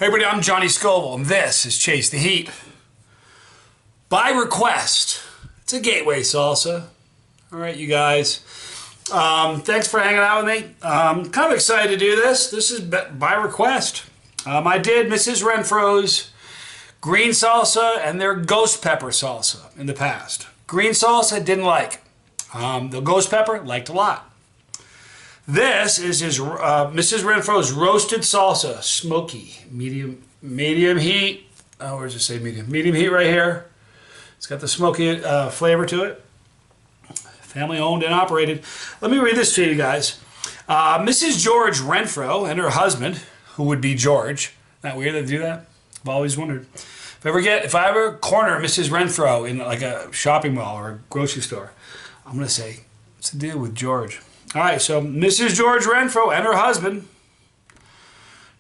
Hey everybody, I'm Johnny Scoville, and this is Chase the Heat. By request, it's a gateway salsa. All right, you guys. Thanks for hanging out with me. I'm kind of excited to do this. This is by request. I did Mrs Renfro's green salsa and their ghost pepper salsa in the past. Green salsa, didn't like. The ghost pepper, liked a lot. This is his Mrs Renfro's roasted salsa, Smoky, medium heat. Oh, where does it say medium? Medium heat right here. It's got the smoky flavor to it. Family owned and operated. Let me read this to you guys. Mrs. George Renfro and her husband, who would be George. Isn't that weird to do that? I've always wondered. If I ever corner Mrs. Renfro in like a shopping mall or a grocery store, I'm going to say, what's the deal with George? All right, so Mrs. George Renfro and her husband,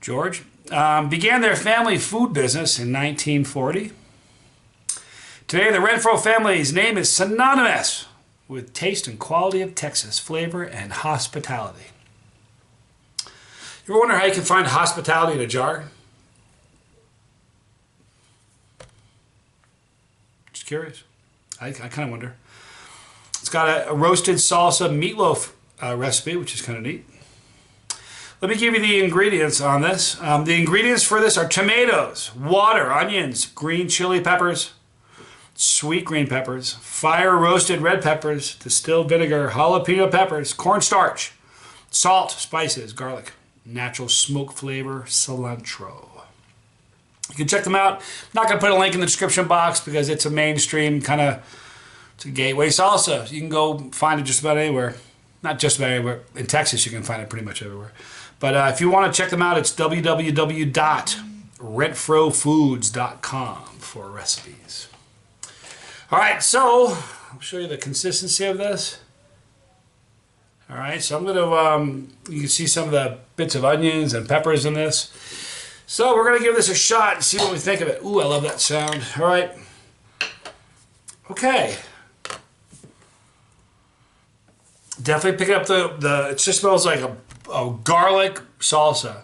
George, began their family food business in 1940. Today, the Renfro family's name is synonymous with taste and quality of Texas, flavor and hospitality. You ever wonder how you can find hospitality in a jar? Just curious. I kind of wonder. It's got a roasted salsa meatloaf recipe, which is kind of neat. Let me give you the ingredients on this. The ingredients for this are tomatoes, water, onions, green chili peppers, sweet green peppers, fire roasted red peppers, distilled vinegar, jalapeno peppers, cornstarch, salt, spices, garlic, natural smoke flavor, cilantro. You can check them out. I'm not going to put a link in the description box because it's a mainstream kind of, it's a gateway salsa. You can go find it just about anywhere. Not just about anywhere. In Texas, you can find it pretty much everywhere. But if you want to check them out, it's www.renfrofoods.com for recipes. All right, so I'll show you the consistency of this. All right, so I'm going to, you can see some of the bits of onions and peppers in this. So we're going to give this a shot and see what we think of it. Ooh, I love that sound. All right. Okay. Definitely pick up it just smells like a garlic salsa.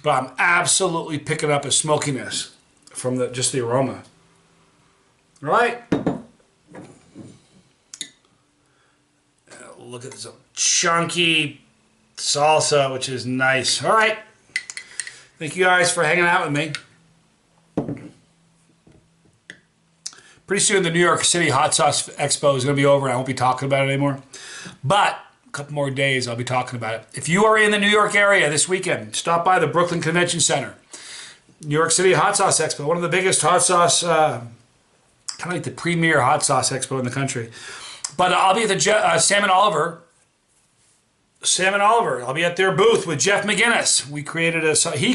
But I'm absolutely picking up a smokiness from just the aroma. All right. Look at this chunky salsa, which is nice. All right. Thank you guys for hanging out with me. Pretty soon the New York City Hot Sauce Expo is going to be over and I won't be talking about it anymore. But a couple more days I'll be talking about it. If you are in the New York area this weekend, stop by the Brooklyn Convention Center. New York City Hot Sauce Expo, one of the biggest hot sauce, kind of like the premier hot sauce expo in the country. But I'll be at the Sam & Oliver. I'll be at their booth with Jeff McGinnis. He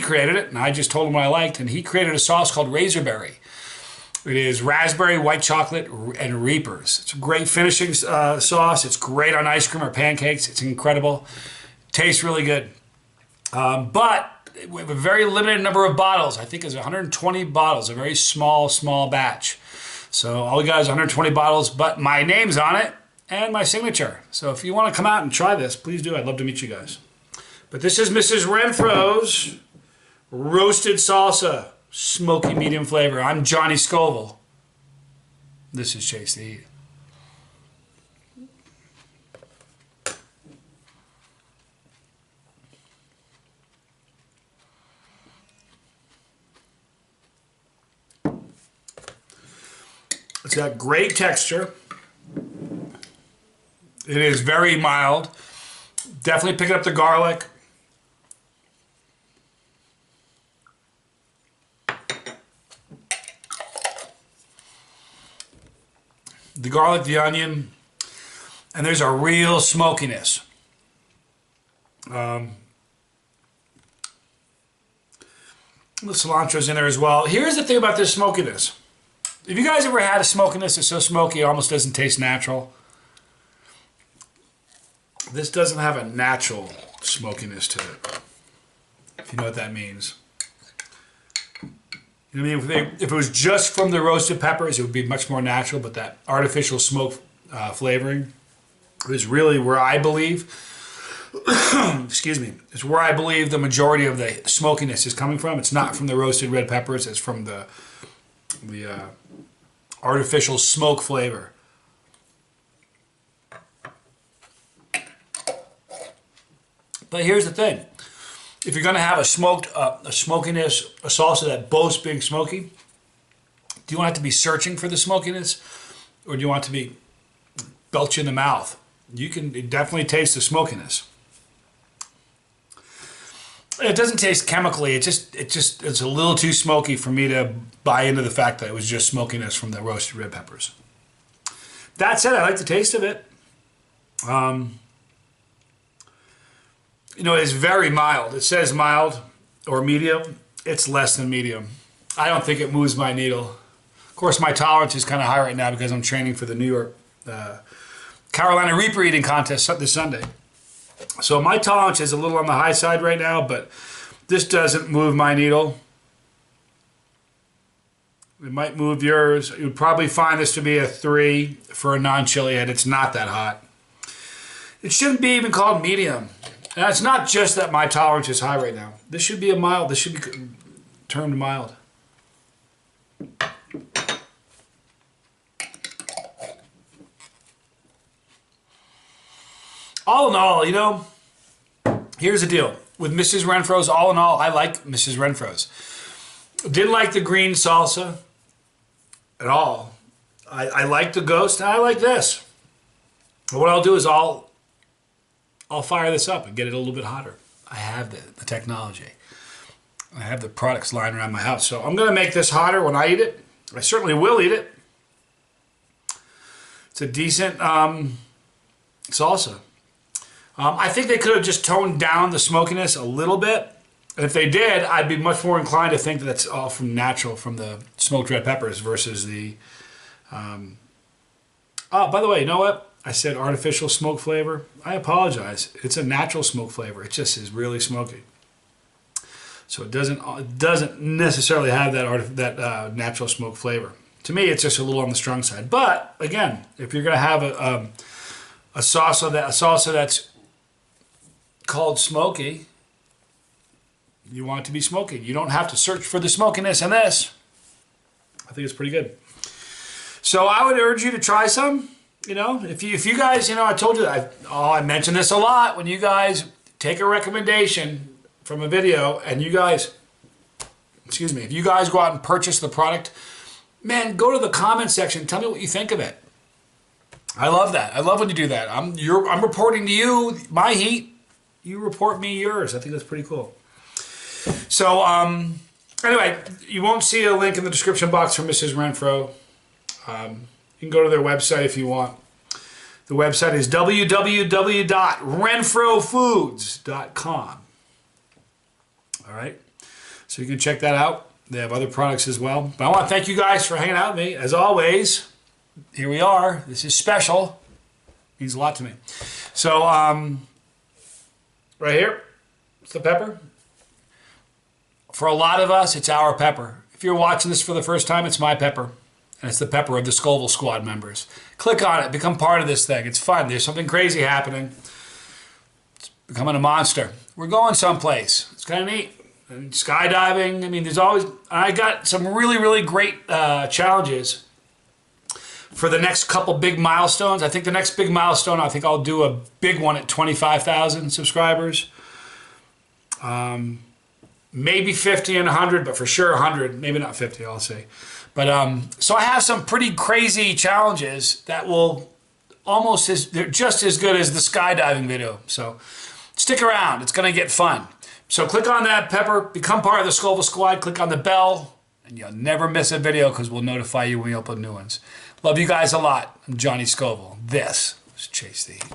created it, and I just told him what I liked, and he created a sauce called Razorberry. It is raspberry, white chocolate, and Reapers. It's a great finishing sauce. It's great on ice cream or pancakes. It's incredible. Tastes really good. But we have a very limited number of bottles. I think it's 120 bottles, a very small batch. So all we got is 120 bottles, but my name's on it and my signature. So if you want to come out and try this, please do. I'd love to meet you guys. But this is Mrs. Renfro's roasted salsa. Smoky medium flavor. I'm Johnny Scoville. This is Chase the Heat. It's got great texture. It is very mild. Definitely picking up the garlic. The garlic, the onion, and there's a real smokiness. The cilantro's in there as well. Here's the thing about this smokiness. If you guys ever had a smokiness that's so smoky it almost doesn't taste natural, this doesn't have a natural smokiness to it, if you know what that means. You know what I mean? If it was just from the roasted peppers, it would be much more natural, but that artificial smoke flavoring is really where I believe excuse me, is where I believe the majority of the smokiness is coming from. It's not from the roasted red peppers. It's from the artificial smoke flavor. But here's the thing. If you're going to have a smokiness, a salsa that boasts being smoky, do you want it to be searching for the smokiness, or do you want it to be belch in the mouth? You can definitely taste the smokiness. It doesn't taste chemically. It's a little too smoky for me to buy into the fact that it was just smokiness from the roasted red peppers. That said, I like the taste of it. You know, it's very mild. It says mild or medium. It's less than medium. I don't think it moves my needle. Of course, my tolerance is kind of high right now because I'm training for the New York Carolina Reaper eating contest this Sunday. So my tolerance is a little on the high side right now, but this doesn't move my needle. It might move yours. You would probably find this to be a 3 for a non-chili head. It's not that hot. It shouldn't be even called medium. And it's not just that my tolerance is high right now. This should be a mild. This should be termed mild. All in all, you know, here's the deal. With Mrs Renfro's, all in all, I like Mrs Renfro's. Didn't like the green salsa at all. I like the ghost, and I like this. But what I'll do is I'll fire this up and get it a little bit hotter. I have the technology. I have the products lying around my house. So I'm going to make this hotter when I eat it. I certainly will eat it. It's a decent salsa. I think they could have just toned down the smokiness a little bit. And if they did, I'd be much more inclined to think that it's all from the smoked red peppers versus the... oh, by the way, you know what? I said artificial smoke flavor. I apologize. It's a natural smoke flavor. It just is really smoky. So it doesn't necessarily have that natural smoke flavor. To me, it's just a little on the strong side. But again, if you're going to have a salsa that's called smoky, you want it to be smoky. You don't have to search for the smokiness in this. I think it's pretty good. So I would urge you to try some. You know, if you guys, you know, I told you that I mention this a lot. When you guys take a recommendation from a video and you guys, excuse me, if you guys go out and purchase the product, man, go to the comment section. Tell me what you think of it. I love that. I love when you do that. I'm reporting to you my heat. You report me yours. I think that's pretty cool. So anyway, you won't see a link in the description box for Mrs Renfro. You can go to their website if you want. The website is www.renfrofoods.com. All right, so you can check that out. They have other products as well. But I want to thank you guys for hanging out with me. As always, here we are. This is special. It means a lot to me. So right here, it's the pepper. For a lot of us, it's our pepper. If you're watching this for the first time, it's my pepper. And it's the pepper of the Scoville squad members. Click on it. Become part of this thing. It's fun. There's something crazy happening. It's becoming a monster. We're going someplace. It's kind of neat. And skydiving. I mean, there's always... I got some really, really great challenges for the next couple big milestones. I think the next big milestone, I think I'll do a big one at 25,000 subscribers. Maybe 50 and 100, but for sure 100. Maybe not 50, I'll say. But so I have some pretty crazy challenges that will they're just as good as the skydiving video. So stick around. It's going to get fun. So click on that pepper, become part of the Scoville squad, click on the bell, and you'll never miss a video because we'll notify you when we upload new ones. Love you guys a lot. I'm Johnny Scoville. This is Chase the Heat.